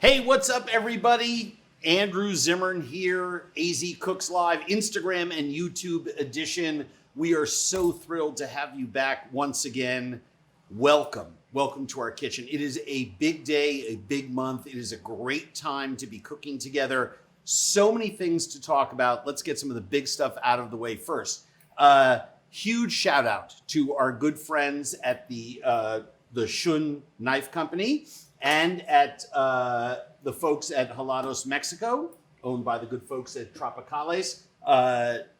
Hey, what's up, everybody? Andrew Zimmern here, AZ Cooks Live, Instagram and YouTube edition. We are so thrilled to have you back once again. Welcome to our kitchen. It is a big day, a big month. It is a great time to be cooking together. So many things to talk about. Let's get some of the big stuff out of the way first. Huge shout out to our good friends at the Shun Knife Company and at the folks at Jalados, Mexico, owned by the good folks at Tropicales.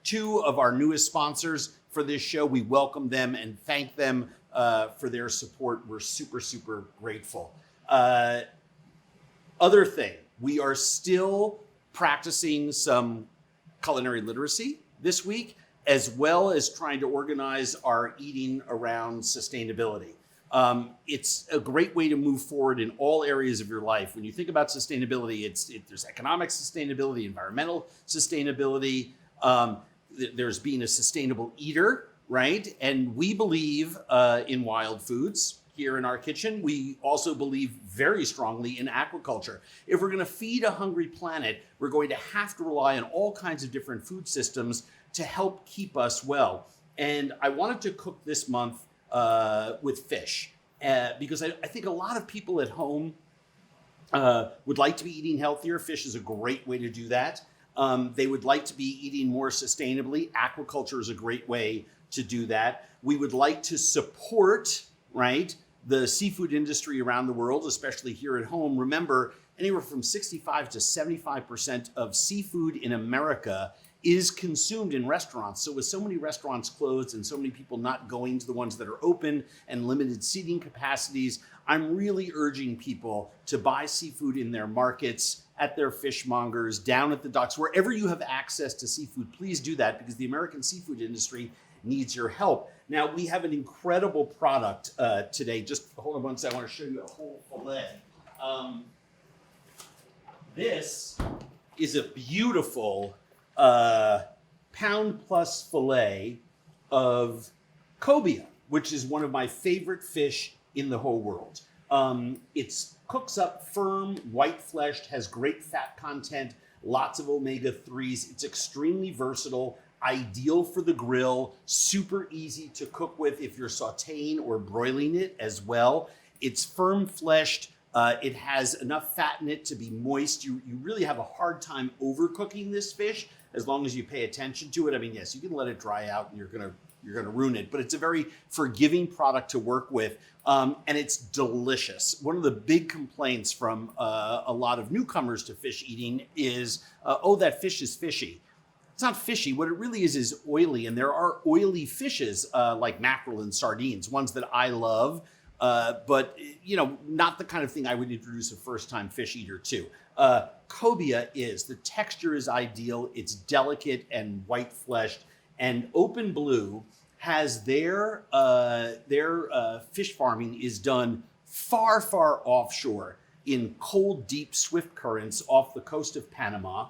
Two of our newest sponsors for this show. We welcome them and thank them for their support. We're super grateful. Other thing, we are still practicing some culinary literacy this week, as well as trying to organize our eating around sustainability. It's a great way to move forward in all areas of your life. When you think about sustainability, there's economic sustainability, environmental sustainability. There's being a sustainable eater, right? And we believe in wild foods here in our kitchen. We also believe very strongly in aquaculture. If we're going to feed a hungry planet, we're going to have to rely on all kinds of different food systems to help keep us well. And I wanted to cook this month with fish, because I think a lot of people at home would like to be eating healthier. Fish is a great way to do that. They would like to be eating more sustainably. Aquaculture is a great way to do that. We would like to support, right, the seafood industry around the world, especially here at home. Remember, anywhere from 65 to 75% of seafood in America is consumed in restaurants. So with so many restaurants closed and so many people not going to the ones that are open and limited seating capacities, I'm really urging people to buy seafood in their markets, at their fishmongers, down at the docks, wherever you have access to seafood. Please do that, because the American seafood industry needs your help. Now, we have an incredible product today. Just hold on one second, I want to show you a whole fillet. This is a beautiful pound plus fillet of COBIA, which is one of my favorite fish in the whole world. It cooks up firm, white fleshed, has great fat content, lots of omega-3s. It's extremely versatile, ideal for the grill, super easy to cook with if you're sauteing or broiling it as well. It's firm fleshed. It has enough fat in it to be moist. You really have a hard time overcooking this fish as long as you pay attention to it. I mean, yes, you can let it dry out and you're gonna ruin it, but it's a very forgiving product to work with, and it's delicious. One of the big complaints from a lot of newcomers to fish eating is, oh, that fish is fishy. It's not fishy. What it really is oily, and there are oily fishes like mackerel and sardines, ones that I love. But not the kind of thing I would introduce a first-time fish eater to. COBIA the texture is ideal. It's delicate and white-fleshed. And Open Blue has their fish farming is done far offshore in cold, deep, swift currents off the coast of Panama.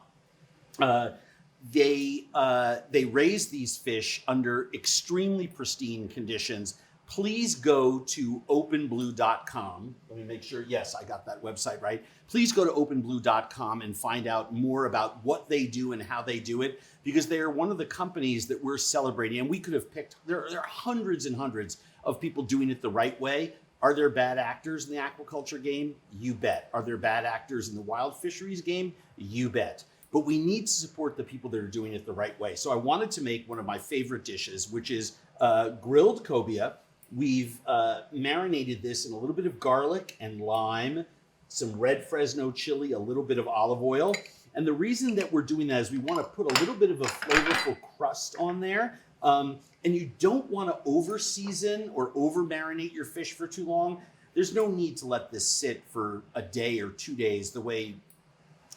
They raise these fish under extremely pristine conditions. Please go to openblue.com. Let me make sure, yes, I got that website right. Please go to openblue.com and find out more about what they do and how they do it, because they are one of the companies that we're celebrating. And we could have picked, there are hundreds and hundreds of people doing it the right way. Are there bad actors in the aquaculture game? You bet. Are there bad actors in the wild fisheries game? You bet. But we need to support the people that are doing it the right way. So I wanted to make one of my favorite dishes, which is grilled COBIA. We've marinated this in a little bit of garlic and lime, some red Fresno chili, a little bit of olive oil. And the reason that we're doing that is we want to put a little bit of a flavorful crust on there. And you don't want to over season or over marinate your fish for too long. There's no need to let this sit for a day or 2 days the way,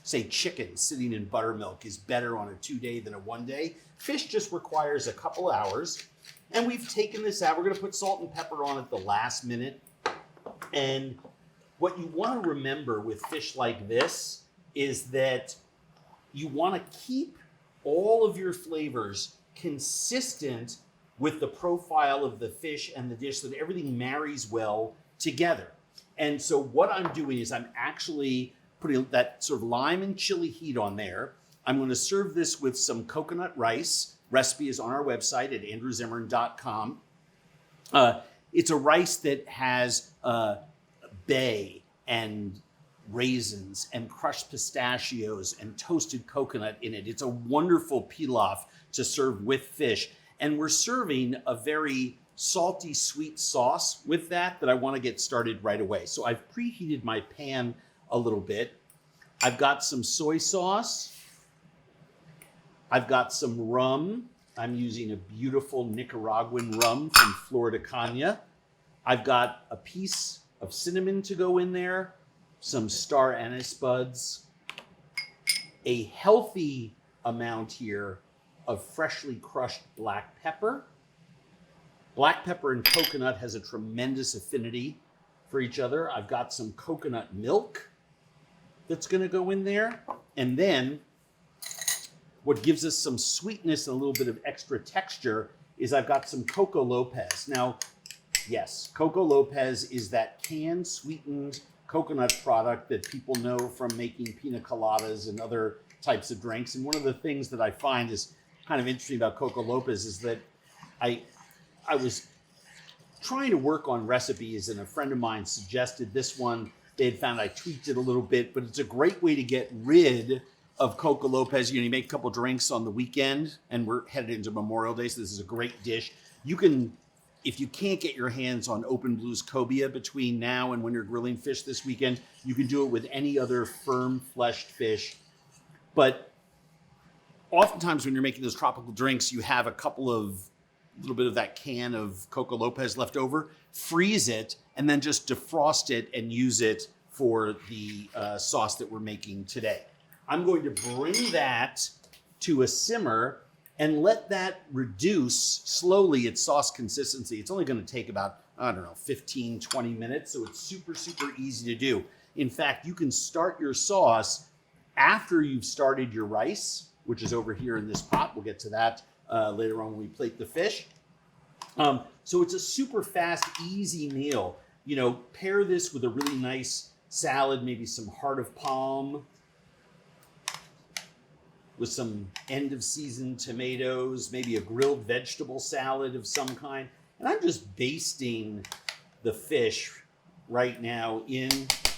say, chicken sitting in buttermilk is better on a 2-day than a 1-day. Fish just requires a couple hours. And we've taken this out. We're going to put salt and pepper on at the last minute. And what you want to remember with fish like this is that you want to keep all of your flavors consistent with the profile of the fish and the dish so that everything marries well together. And so what I'm doing is I'm actually put that sort of lime and chili heat on there. I'm going to serve this with some coconut rice. Recipe is on our website at andrewzimmern.com. It's a rice that has bay and raisins and crushed pistachios and toasted coconut in it. It's a wonderful pilaf to serve with fish. And we're serving a very salty, sweet sauce with that I want to get started right away. So I've preheated my pan a little bit. I've got some soy sauce. I've got some rum. I'm using a beautiful Nicaraguan rum from Flor de Caña. I've got a piece of cinnamon to go in there, some star anise buds, a healthy amount here of freshly crushed black pepper. Black pepper and coconut has a tremendous affinity for each other. I've got some coconut milk that's going to go in there. And then what gives us some sweetness and a little bit of extra texture is I've got some Coco Lopez. Now, yes, Coco Lopez is that canned sweetened coconut product that people know from making pina coladas and other types of drinks. And one of the things that I find is kind of interesting about Coco Lopez is that I was trying to work on recipes and a friend of mine suggested this one. They had found I tweaked it a little bit, but it's a great way to get rid of Coco Lopez. You make a couple drinks on the weekend and we're headed into Memorial Day, so this is a great dish. You can, if you can't get your hands on Open Blue's COBIA between now and when you're grilling fish this weekend, you can do it with any other firm-fleshed fish. But oftentimes when you're making those tropical drinks, you have a little bit of that can of Coco Lopez left over. Freeze it and then just defrost it and use it for the sauce that we're making today. I'm going to bring that to a simmer and let that reduce slowly its sauce consistency. It's only going to take about, 15, 20 minutes. So it's super, super easy to do. In fact, you can start your sauce after you've started your rice, which is over here in this pot. We'll get to that later on when we plate the fish. So it's a super fast, easy meal. Pair this with a really nice salad, maybe some heart of palm, with some end of season tomatoes, maybe a grilled vegetable salad of some kind. And I'm just basting the fish right now in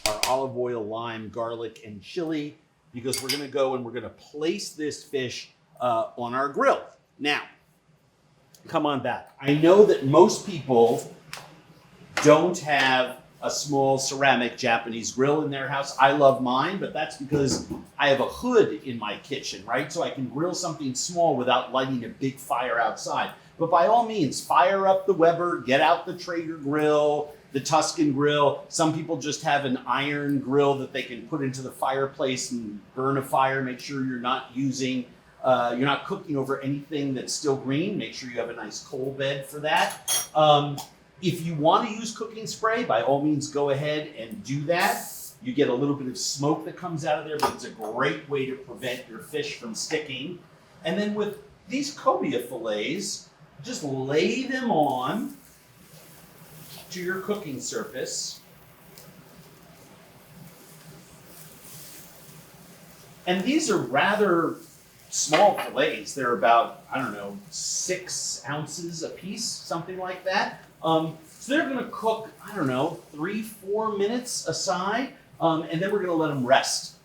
our olive oil, lime, garlic, and chili, because we're gonna go and we're gonna place this fish on our grill. Now, come on back. I know that most people don't have a small ceramic Japanese grill in their house. I love mine, but that's because I have a hood in my kitchen, right? So I can grill something small without lighting a big fire outside. But by all means, fire up the Weber, get out the Traeger grill, the Tuscan grill. Some people just have an iron grill that they can put into the fireplace and burn a fire. Make sure you're not cooking over anything that's still green. Make sure you have a nice coal bed for that. If you want to use cooking spray, by all means, go ahead and do that. You get a little bit of smoke that comes out of there, but it's a great way to prevent your fish from sticking. And then with these cobia fillets, just lay them on to your cooking surface. And these are rather small fillets. They're about, 6 ounces a piece, something like that. So they're going to cook, 3-4 minutes aside, and then we're going to let them rest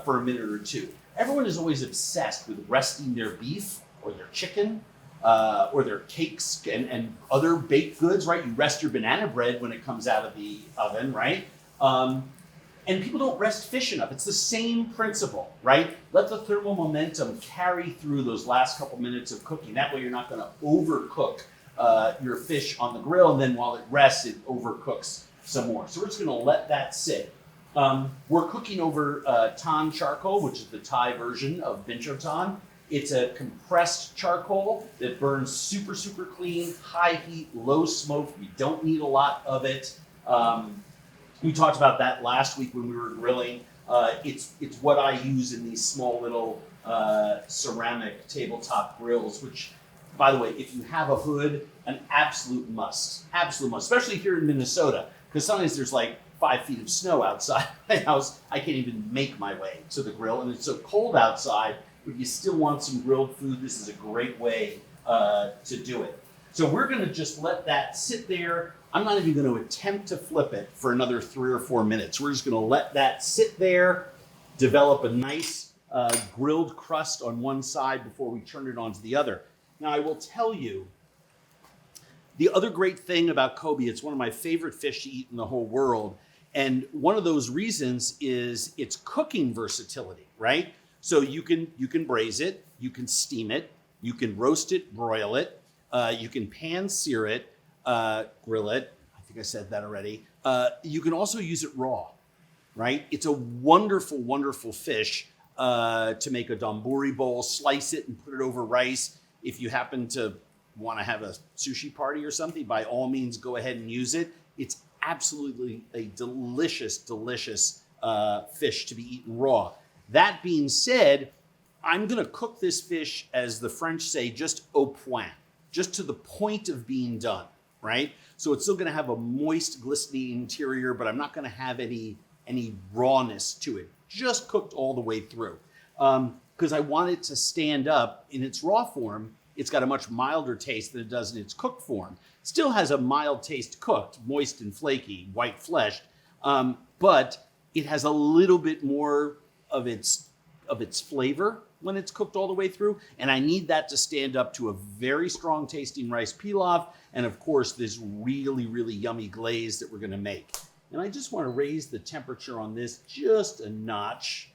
for a minute or two. Everyone is always obsessed with resting their beef or their chicken or their cakes and other baked goods, right? You rest your banana bread when it comes out of the oven, right? And people don't rest fish enough. It's the same principle, right? Let the thermal momentum carry through those last couple minutes of cooking. That way you're not going to overcook your fish on the grill, and then while it rests, it overcooks some more. So we're just going to let that sit. We're cooking over tan charcoal, which is the Thai version of Bincho tan. It's a compressed charcoal that burns super, super clean, high heat, low smoke. We don't need a lot of it. We talked about that last week when we were grilling. It's what I use in these small little ceramic tabletop grills, which, by the way, if you have a hood, an absolute must, especially here in Minnesota, because sometimes there's like 5 feet of snow outside my house. I can't even make my way to the grill, and it's so cold outside, but you still want some grilled food. This is a great way to do it. So we're gonna just let that sit there. I'm not even gonna attempt to flip it for another 3 or 4 minutes. We're just gonna let that sit there, develop a nice grilled crust on one side before we turn it onto the other. Now I will tell you, the other great thing about cobia, it's one of my favorite fish to eat in the whole world. And one of those reasons is its cooking versatility, right? So you can braise it, you can steam it, you can roast it, broil it, you can pan sear it, grill it. I think I said that already. You can also use it raw, right? It's a wonderful, wonderful fish to make a donburi bowl, slice it and put it over rice. If you happen to want to have a sushi party or something, by all means, go ahead and use it. It's absolutely a delicious, delicious fish to be eaten raw. That being said, I'm going to cook this fish, as the French say, just au point, just to the point of being done, right? So it's still going to have a moist, glistening interior, but I'm not going to have any rawness to it, just cooked all the way through. Because I want it to stand up in its raw form. It's got a much milder taste than it does in its cooked form. Still has a mild taste cooked, moist and flaky, white fleshed, but it has a little bit more of its flavor when it's cooked all the way through. And I need that to stand up to a very strong tasting rice pilaf, and of course this really, really yummy glaze that we're gonna make. And I just wanna raise the temperature on this just a notch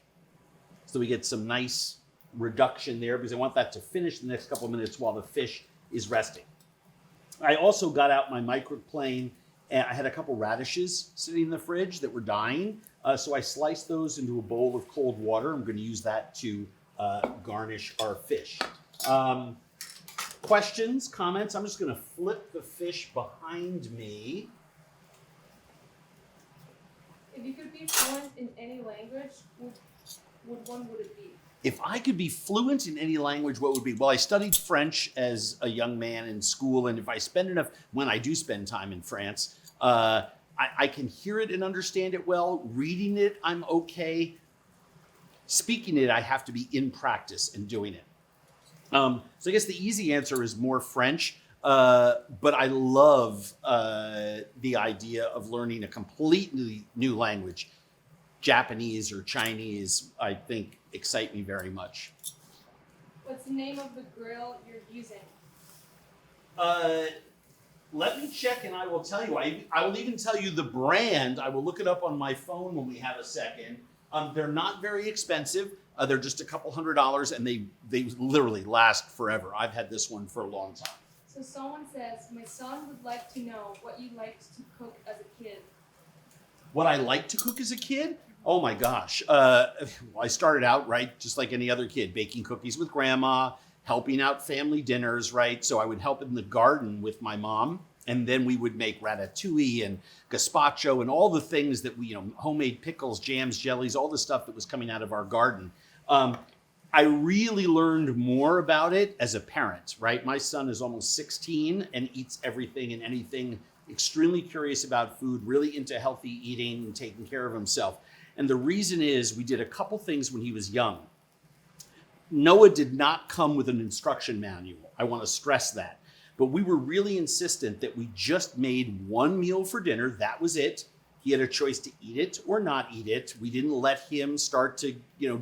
so we get some nice reduction there, because I want that to finish the next couple of minutes while the fish is resting. I also got out my microplane, and I had a couple radishes sitting in the fridge that were dying. So I sliced those into a bowl of cold water. I'm going to use that to garnish our fish. Questions, comments? I'm just going to flip the fish behind me. If you could be fluent in any language, what one would it be? If I could be fluent in any language, what would it be? Well, I studied French as a young man in school, and if I spend enough, when I do spend time in France, I can hear it and understand it well. Reading it, I'm okay. Speaking it, I have to be in practice and doing it. So I guess the easy answer is more French, but I love the idea of learning a completely new language. Japanese or Chinese, I think, excite me very much. What's the name of the grill you're using? Let me check and I will tell you. I will even tell you the brand. I will look it up on my phone when we have a second. They're not very expensive. They're just a couple $100, and they literally last forever. I've had this one for a long time. So someone says, my son would like to know what you liked to cook as a kid. What I liked to cook as a kid? Oh my gosh. I started out, right, just like any other kid, baking cookies with grandma, helping out family dinners, right? So I would help in the garden with my mom, and then we would make ratatouille and gazpacho and all the things that we, homemade pickles, jams, jellies, all the stuff that was coming out of our garden. I really learned more about it as a parent, right? My son is almost 16 and eats everything and anything, extremely curious about food, really into healthy eating and taking care of himself. And the reason is we did a couple things when he was young. Noah did not come with an instruction manual. I want to stress that. But we were really insistent that we just made one meal for dinner. That was it. He had a choice to eat it or not eat it. We didn't let him start to,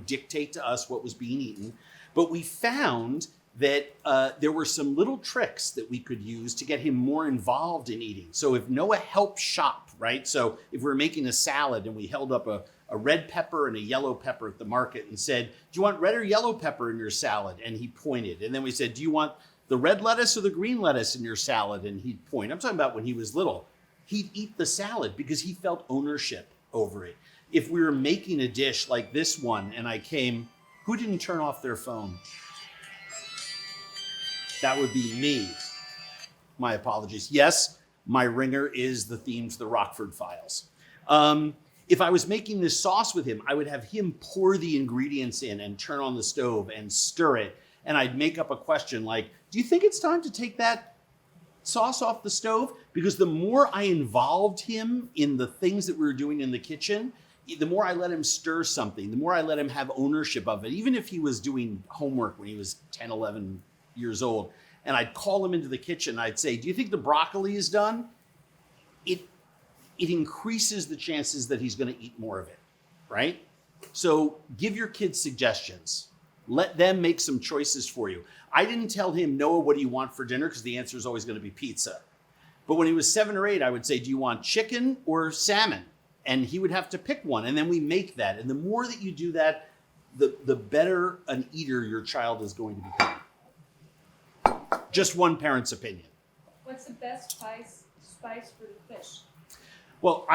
dictate to us what was being eaten. But we found that there were some little tricks that we could use to get him more involved in eating. So if Noah helped shop, right? So if we were making a salad and we held up a red pepper and a yellow pepper at the market and said, do you want red or yellow pepper in your salad? And he pointed. And then we said, do you want the red lettuce or the green lettuce in your salad? And he'd point. I'm talking about when he was little. He'd eat the salad because he felt ownership over it. If we were making a dish like this one and I came, who didn't turn off their phone? That would be me. My apologies. Yes, my ringer is the theme to the Rockford Files. If I was making this sauce with him, I would have him pour the ingredients in and turn on the stove and stir it. And I'd make up a question like, do you think it's time to take that sauce off the stove, because the more I involved him in the things that we were doing in the kitchen, the more I let him stir something, the more I let him have ownership of it. Even if he was doing homework when he was 10, 11 years old, and I'd call him into the kitchen, I'd say, do you think the broccoli is done? It increases the chances that he's going to eat more of it, right? So give your kids suggestions. Let them make some choices for you. I didn't tell him, Noah, what do you want for dinner? Because the answer is always going to be pizza. But when he was 7 or 8, I would say, do you want chicken or salmon? And he would have to pick one. And then we make that. And the more that you do that, the better an eater your child is going to become. Just one parent's opinion. What's the best spice for the fish? Well,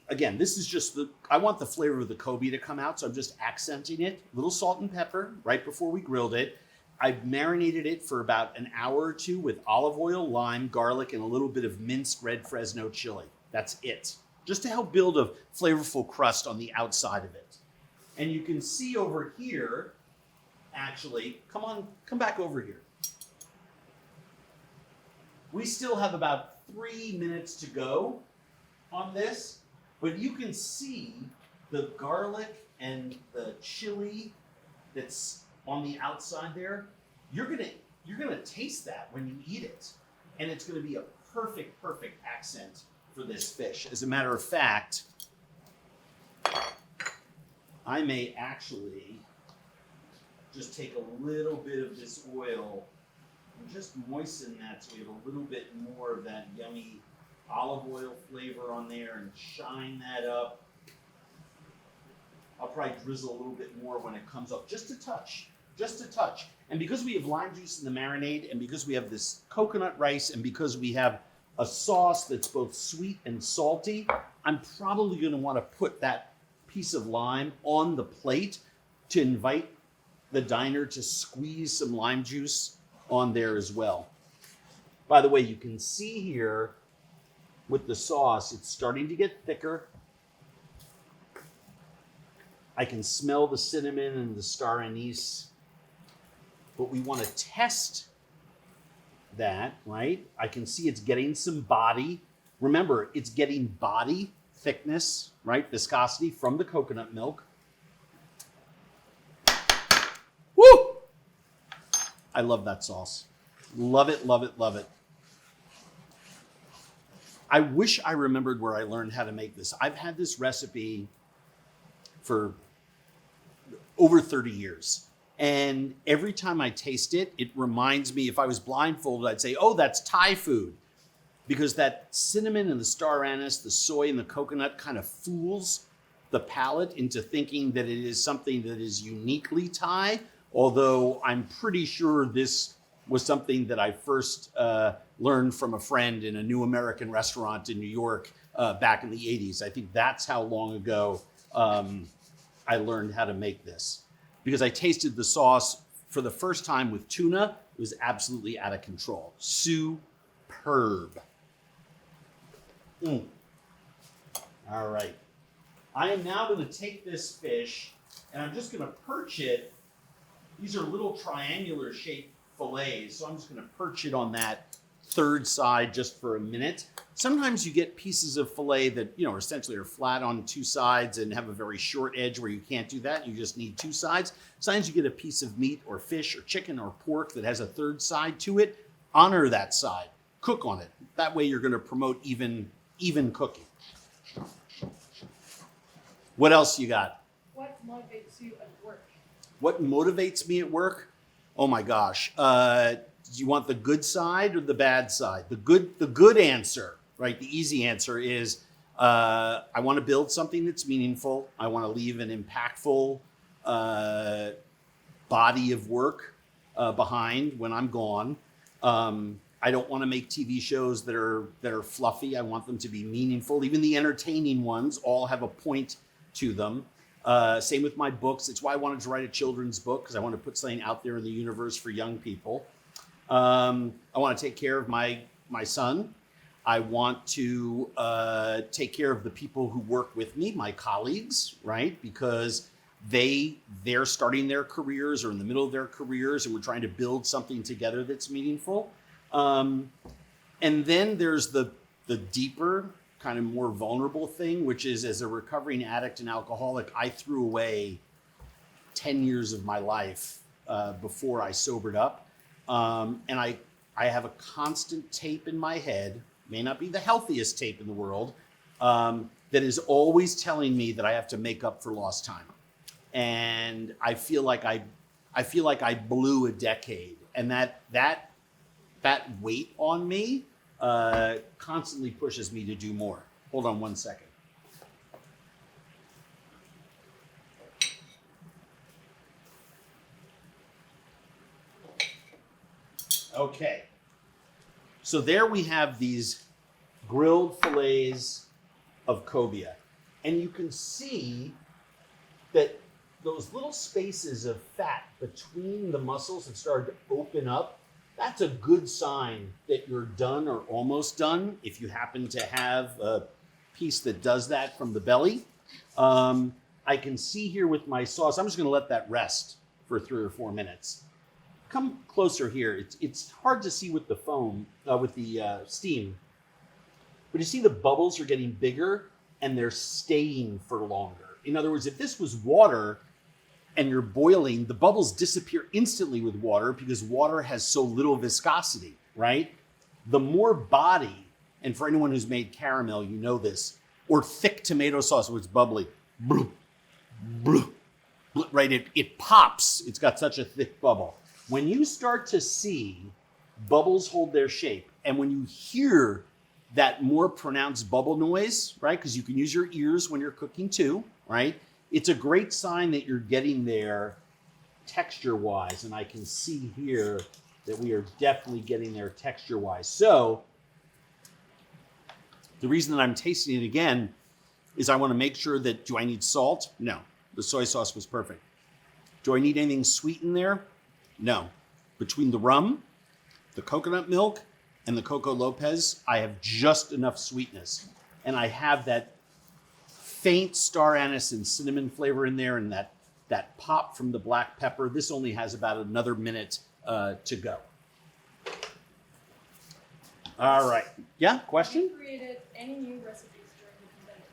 again, this is just I want the flavor of the COBIA to come out, so I'm just accenting it. A little salt and pepper right before we grilled it. I've marinated it for about an hour or two with olive oil, lime, garlic, and a little bit of minced red Fresno chili. That's it. Just to help build a flavorful crust on the outside of it. And you can see over here, actually, come back over here. We still have about 3 minutes to go on this, but you can see the garlic and the chili that's on the outside there. You're gonna taste that when you eat it, and it's gonna be a perfect accent for this fish. As a matter of fact, I may actually just take a little bit of this oil and just moisten that so we have a little bit more of that yummy olive oil flavor on there and shine that up. I'll probably drizzle a little bit more when it comes up, just a touch. And because we have lime juice in the marinade, and because we have this coconut rice, and because we have a sauce that's both sweet and salty, I'm probably going to want to put that piece of lime on the plate to invite the diner to squeeze some lime juice on there as well. By the way, you can see here with the sauce, it's starting to get thicker. I can smell the cinnamon and the star anise, but we want to test that, right? I can see it's getting some body. Remember, it's getting body thickness, right? Viscosity from the coconut milk. Woo! I love that sauce. Love it, love it, love it. I wish I remembered where I learned how to make this. I've had this recipe for over 30 years. And every time I taste it, it reminds me, if I was blindfolded, I'd say, oh, that's Thai food. Because that cinnamon and the star anise, the soy and the coconut kind of fools the palate into thinking that it is something that is uniquely Thai. Although I'm pretty sure this was something that I first learned from a friend in a new American restaurant in New York back in the 80s. I think that's how long ago I learned how to make this. Because I tasted the sauce for the first time with tuna. It was absolutely out of control. Superb. All right. I am now going to take this fish and I'm just going to perch it. These are little triangular shaped fillets, so I'm just going to perch it on that third side just for a minute. Sometimes you get pieces of fillet that, essentially are flat on two sides and have a very short edge where you can't do that. You just need two sides. Sometimes you get a piece of meat or fish or chicken or pork that has a third side to it. Honor that side. Cook on it. That way you're going to promote even cooking. What else you got? What motivates you at work? What motivates me at work? Oh my gosh. Do you want the good side or the bad side? The good answer, right? The easy answer is I want to build something that's meaningful. I want to leave an impactful body of work behind when I'm gone. I don't want to make TV shows that are fluffy. I want them to be meaningful. Even the entertaining ones all have a point to them. Same with my books. It's why I wanted to write a children's book, because I want to put something out there in the universe for young people. I want to take care of my son. I want to take care of the people who work with me, my colleagues, right? Because they're starting their careers or in the middle of their careers, and we're trying to build something together that's meaningful. And then there's the deeper, kind of more vulnerable thing, which is, as a recovering addict and alcoholic, I threw away 10 years of my life before I sobered up. And I have a constant tape in my head, may not be the healthiest tape in the world, that is always telling me that I have to make up for lost time. And I feel like I blew a decade, and that weight on me constantly pushes me to do more. Hold on one second. Okay. So there we have these grilled fillets of cobia. And you can see that those little spaces of fat between the muscles have started to open up. That's a good sign that you're done or almost done, if you happen to have a piece that does that from the belly. I can see here with my sauce, I'm just going to let that rest for 3 or 4 minutes. Come closer here. It's hard to see with the foam, with the steam. But you see the bubbles are getting bigger and they're staying for longer. In other words, if this was water and you're boiling, the bubbles disappear instantly with water because water has so little viscosity, right? The more body, and for anyone who's made caramel, you know this, or thick tomato sauce where it's bubbly, right? It pops. It's got such a thick bubble. When you start to see bubbles hold their shape, and when you hear that more pronounced bubble noise, right? Because you can use your ears when you're cooking too, right? It's a great sign that you're getting there texture-wise, and I can see here that we are definitely getting there texture-wise. So the reason that I'm tasting it again is I want to make sure that, do I need salt? No, the soy sauce was perfect. Do I need anything sweet in there? No. Between the rum, the coconut milk, and the Coco Lopez, I have just enough sweetness. And I have that faint star anise and cinnamon flavor in there, and that pop from the black pepper. This only has about another minute to go. All right. Yeah, question? Have you created any new recipes during the pandemic?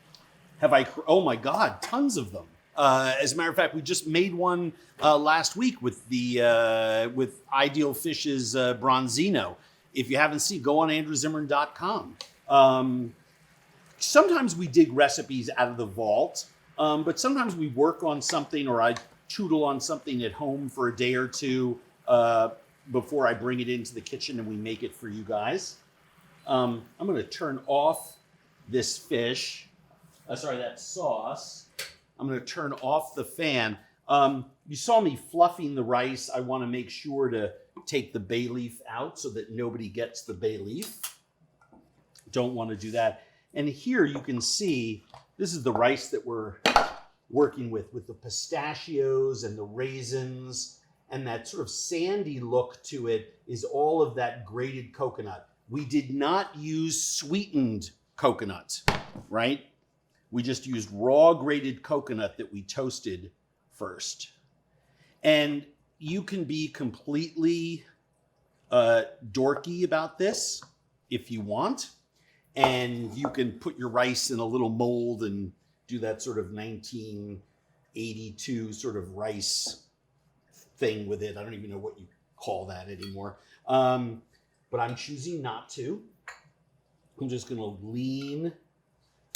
Have I? Oh my God, tons of them. As a matter of fact, we just made one last week with with Ideal Fish's Bronzino. If you haven't seen, go on andrewzimmern.com. Sometimes we dig recipes out of the vault, but sometimes we work on something, or I tootle on something at home for a day or two before I bring it into the kitchen and we make it for you guys. I'm going to turn off this fish. That sauce. I'm going to turn off the fan. You saw me fluffing the rice. I want to make sure to take the bay leaf out so that nobody gets the bay leaf. Don't want to do that. And here you can see, this is the rice that we're working with the pistachios and the raisins, and that sort of sandy look to it is all of that grated coconut. We did not use sweetened coconut, right? We just used raw grated coconut that we toasted first. And you can be completely dorky about this if you want. And you can put your rice in a little mold and do that sort of 1982 sort of rice thing with it. I don't even know what you call that anymore. But I'm choosing not to. I'm just going to lean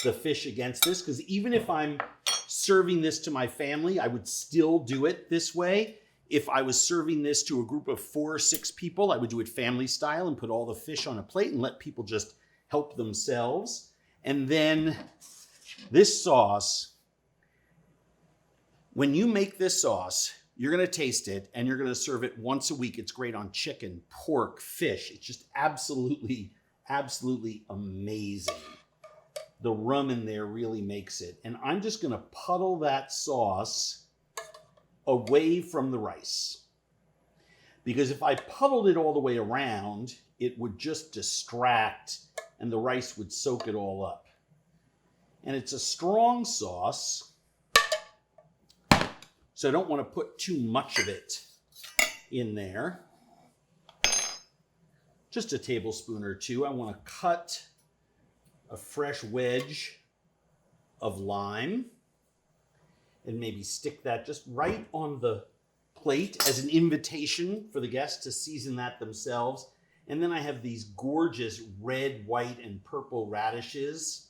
the fish against this, because even if I'm serving this to my family, I would still do it this way. If I was serving this to a group of 4 or 6 people, I would do it family style and put all the fish on a plate and let people just help themselves. And then this sauce, when you make this sauce, you're going to taste it and you're going to serve it once a week. It's great on chicken, pork, fish. It's just absolutely, absolutely amazing. The rum in there really makes it. And I'm just going to puddle that sauce away from the rice. Because if I puddled it all the way around, it would just distract and the rice would soak it all up. And it's a strong sauce, so I don't want to put too much of it in there. just a tablespoon or two. I want to cut a fresh wedge of lime and maybe stick that just right on the plate as an invitation for the guests to season that themselves. And then I have these gorgeous red, white, and purple radishes.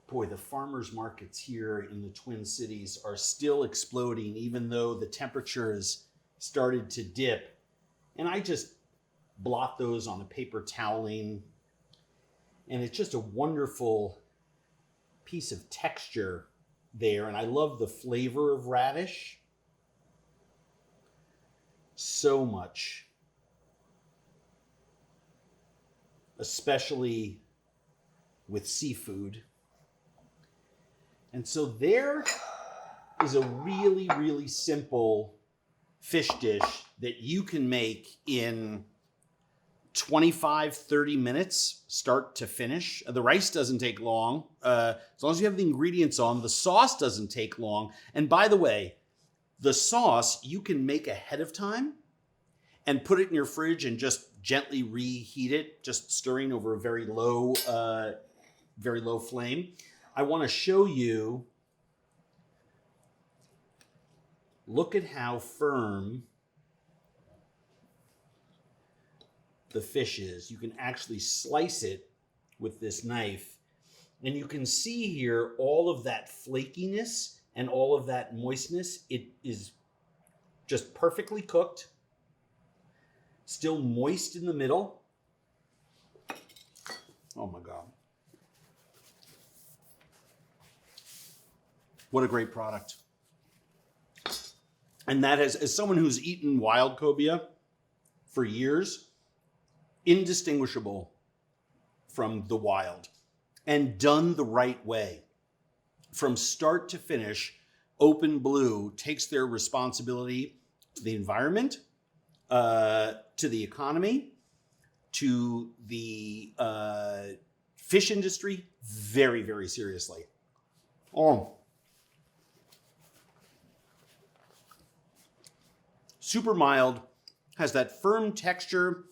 Boy, the farmers markets here in the Twin Cities are still exploding, even though the temperature has started to dip. And I just blot those on a paper toweling. And it's just a wonderful piece of texture there. And I love the flavor of radish so much, especially with seafood. And so there is a really, really simple fish dish that you can make in 25, 30 minutes, start to finish. The rice doesn't take long. As long as you have the ingredients on, the sauce doesn't take long. And by the way, the sauce you can make ahead of time and put it in your fridge and just gently reheat it, just stirring over a very low flame. I want to show you, look at how firm the fish is. You can actually slice it with this knife, and you can see here all of that flakiness and all of that moistness. It is just perfectly cooked, still moist in the middle. Oh my God. What a great product. And that is, as someone who's eaten wild cobia for years, indistinguishable from the wild and done the right way. From start to finish, Open Blue takes their responsibility to the environment, to the economy, to the fish industry very, very seriously. Oh. Super mild, has that firm texture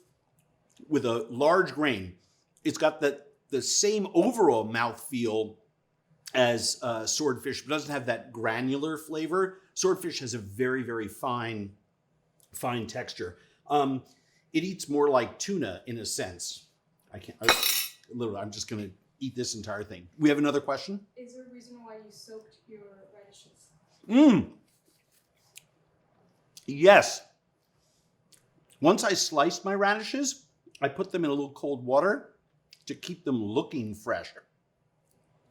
with a large grain. It's got the same overall mouthfeel as swordfish, but doesn't have that granular flavor. Swordfish has a very, very fine texture. It eats more like tuna in a sense. I'm just gonna eat this entire thing. We have another question? Is there a reason why you soaked your radishes? Yes. Once I sliced my radishes, I put them in a little cold water to keep them looking fresh.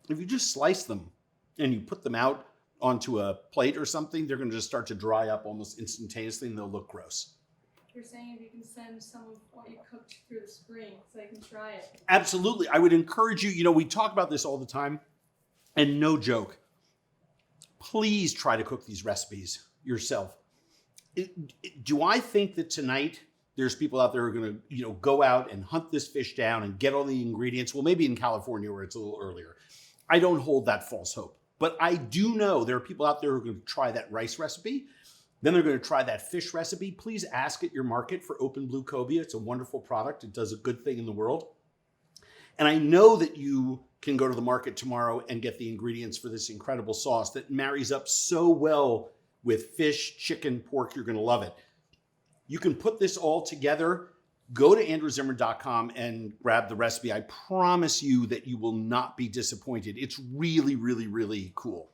If you just slice them and you put them out onto a plate or something, they're going to just start to dry up almost instantaneously and they'll look gross. You're saying if you can send some of what you cooked through the spring so I can try it. Absolutely. I would encourage you, we talk about this all the time, and no joke, please try to cook these recipes yourself. Do I think that tonight there's people out there who are going to, go out and hunt this fish down and get all the ingredients? Well, maybe in California where it's a little earlier. I don't hold that false hope. But I do know there are people out there who are going to try that rice recipe. Then they're going to try that fish recipe. Please ask at your market for Open Blue Cobia. It's a wonderful product. It does a good thing in the world. And I know that you can go to the market tomorrow and get the ingredients for this incredible sauce that marries up so well with fish, chicken, pork. You're going to love it. You can put this all together. Go to andrewzimmern.com and grab the recipe. I promise you that you will not be disappointed. It's really, really, really cool.